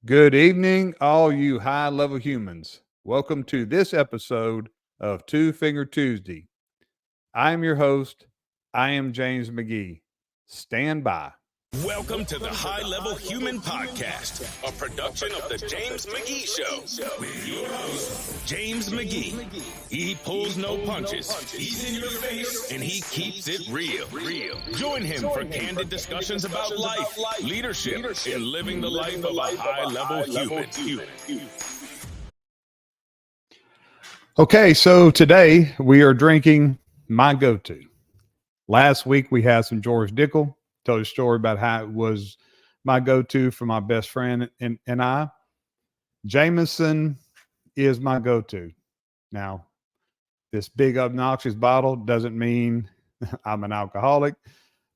Good evening, all you high level humans. Welcome to this episode of Two Finger Tuesday. I am your host. I am James McGee. Stand by. Welcome to the High Level Human Podcast, a production of the James McGee Show. With your host, James McGee. He pulls no punches, he's in your face, and he keeps it real. Join him for candid discussions about life, leadership, and living the life of a high level human. Okay, so today we are drinking my go-to. Last week we had some George Dickel. Told a story about how it was my go-to for my best friend and I. Jameson is my go-to. Now, this big obnoxious bottle doesn't mean I'm an alcoholic.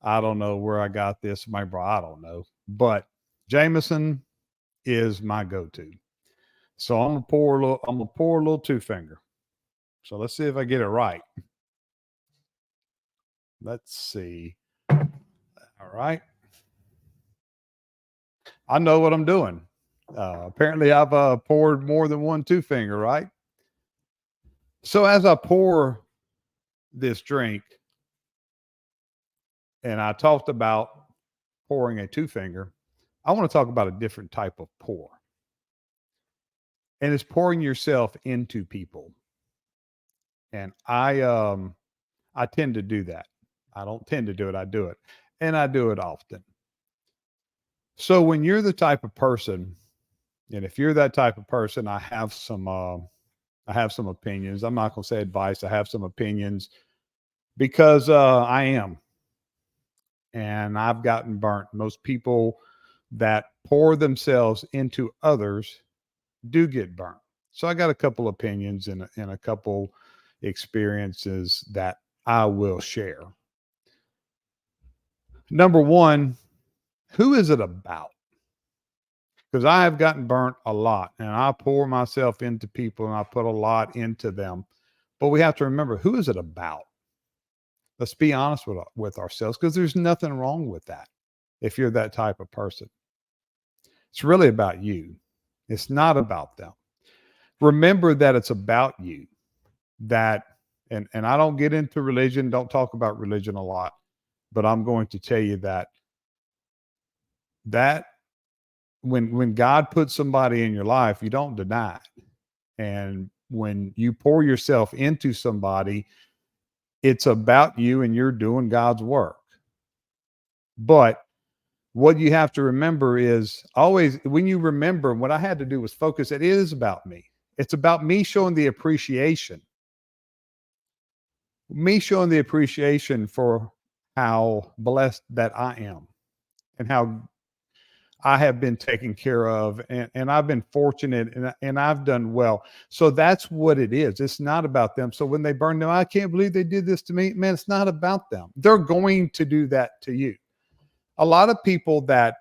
I don't know where I got this. I don't know. But Jameson is my go-to. So I'm gonna pour a little two finger. So let's see if I get it right. Let's see. All right. I know what I'm doing. Apparently I've poured more than one two finger, right? So as I pour this drink, and I talked about pouring a two finger, I want to talk about a different type of pour. And it's pouring yourself into people. And I tend to do that. I don't tend to do it, I do it. And I do it often. So when you're the type of person, and if you're that type of person, I have some opinions. I'm not going to say advice. I have some opinions because I am. And I've gotten burnt. Most people that pour themselves into others do get burnt. So I got a couple opinions and a couple experiences that I will share. Number one, who is it about? Because I have gotten burnt a lot and I pour myself into people and I put a lot into them. But we have to remember, who is it about? Let's be honest with ourselves, because there's nothing wrong with that if you're that type of person. It's really about you. It's not about them. Remember that it's about you. That, and I don't get into religion, don't talk about religion a lot, but I'm going to tell you that when God puts somebody in your life, you don't deny it. And when you pour yourself into somebody, it's about you and you're doing God's work. But what you have to remember is always, when you remember, what I had to do was focus. It is about me. It's about me showing the appreciation. Me showing the appreciation for how blessed that I am and how I have been taken care of, and I've been fortunate, and I've done well. So that's what it is. It's not about them. So when they burn them, I can't believe they did this to me. Man, it's not about them. They're going to do that to you. A lot of people that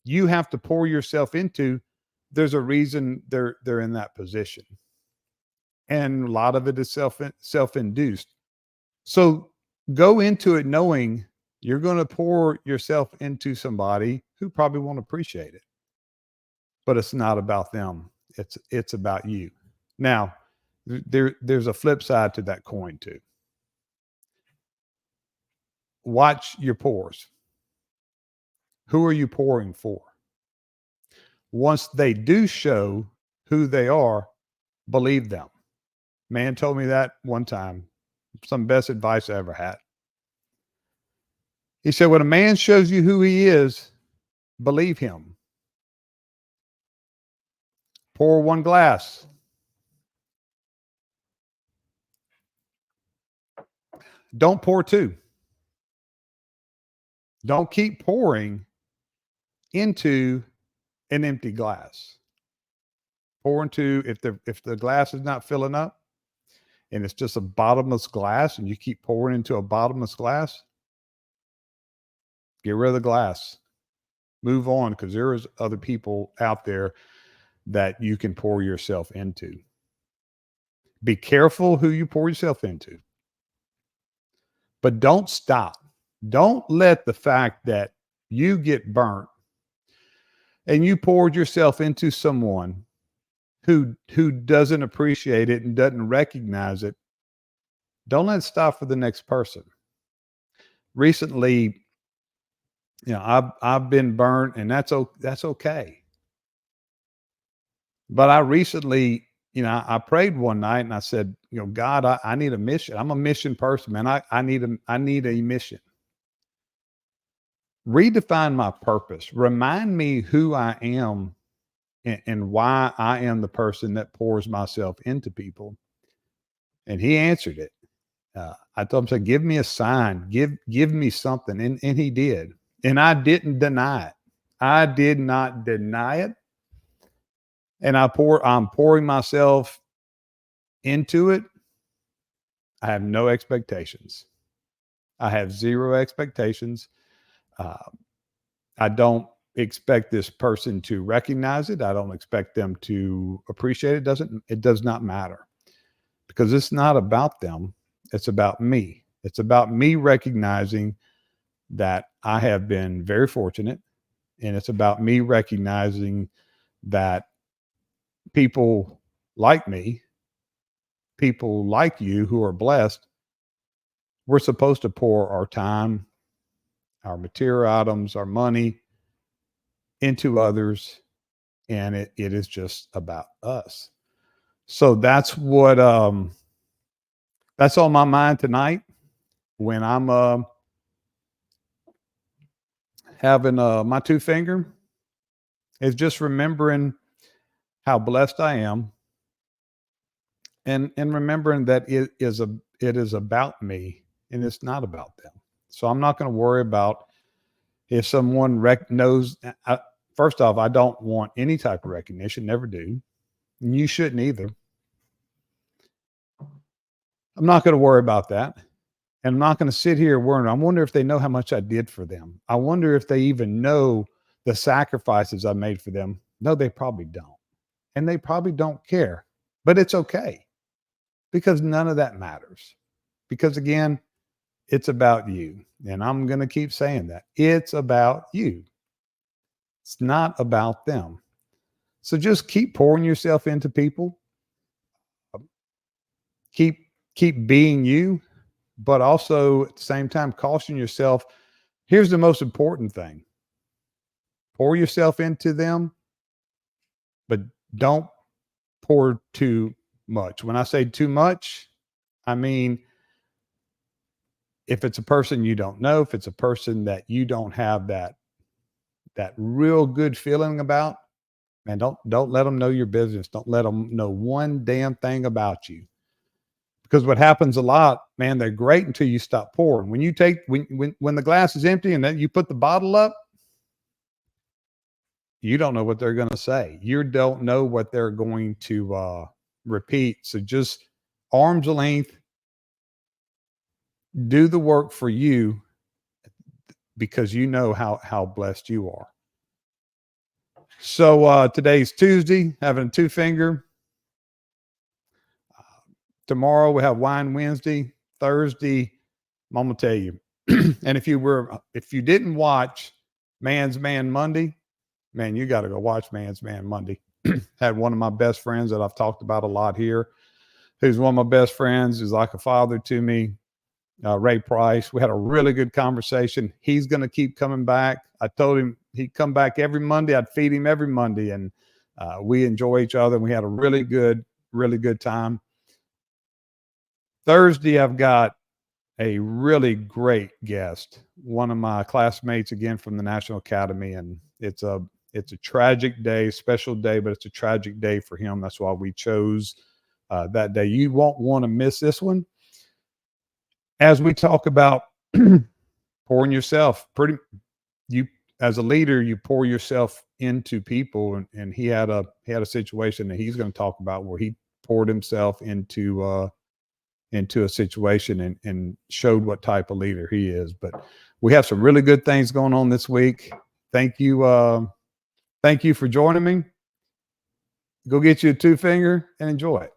you have to pour yourself into, there's a reason they're in that position. And a lot of it is self-induced. So go into it knowing you're going to pour yourself into somebody who probably won't appreciate it. But it's not about them. It's about you. Now, there's a flip side to that coin too. Watch your pours. Who are you pouring for? Once they do show who they are, believe them. Man told me that one time. Some best advice I ever had. He said, when a man shows you who he is, believe him. Pour one glass. Don't pour two. Don't keep pouring into an empty glass. Pour into, if the glass is not filling up and it's just a bottomless glass and you keep pouring into a bottomless glass, get rid of the glass. Move on, because there is other people out there that you can pour yourself into. Be careful who you pour yourself into. But don't stop. Don't let the fact that you get burnt. and you poured yourself into someone who doesn't appreciate it and doesn't recognize it, don't let it stop for the next person. Recently, I've been burnt, and that's okay. But I recently, I prayed one night and I said, God, I need a mission. I'm a mission person, man. I need a mission. Redefine my purpose. Remind me who I am and why I am the person that pours myself into people. And he answered it. I told him, give me a sign, give me something. And he did. And I didn't deny it. I did not deny it. And I'm pouring myself into it. I have no expectations. I have zero expectations. I don't expect this person to recognize it. I don't expect them to appreciate it. It does not matter, because it's not about them. It's about me. It's about me recognizing that I have been very fortunate, and it's about me recognizing that people like me, people like you who are blessed, we're supposed to pour our time, our material items, our money into others, and it is just about us. So that's what that's on my mind tonight when I'm having my two finger, is just remembering how blessed I am, and remembering that it is about me and it's not about them. So I'm not going to worry about if someone knows. First off, I don't want any type of recognition, never do. And you shouldn't either. I'm not going to worry about that. And I'm not going to sit here worrying. I wonder if they know how much I did for them. I wonder if they even know the sacrifices I made for them. No, they probably don't. And they probably don't care. But it's okay, because none of that matters. Because again, it's about you. And I'm going to keep saying that. It's about you. It's not about them. So just keep pouring yourself into people. Keep being you, but also at the same time caution yourself. Here's the most important thing. Pour yourself into them, but don't pour too much. When I say too much, I mean, if it's a person you don't know, if it's a person that you don't have that real good feeling about, man, don't let them know your business. Don't let them know one damn thing about you. Because what happens a lot, man, they're great until you stop pouring. When you take when the glass is empty and then you put the bottle up, you don't know what they're going to say. You don't know what they're going to repeat. So just arm's length, do the work for you, because you know how blessed you are. So today's Tuesday, having a two finger. Tomorrow we have Wine Wednesday. Thursday, I'm gonna tell you. And if you didn't watch Man's Man Monday, man, you got to go watch Man's Man Monday. Had one of my best friends that I've talked about a lot here, who's one of my best friends, who's like a father to me, Ray Price. We had a really good conversation. He's going to keep coming back. I told him he'd come back every Monday. I'd feed him every Monday, and we enjoy each other. And we had a really good time. Thursday, I've got a really great guest, one of my classmates again from the National Academy, and it's a tragic day, special day, but it's a tragic day for him. That's why we chose that day. You won't want to miss this one. As we talk about pouring yourself, you as a leader, you pour yourself into people, and he had a situation that he's going to talk about where he poured himself into a situation and showed what type of leader he is. But we have some really good things going on this week. Thank you for joining me. Go get you a two finger and enjoy it.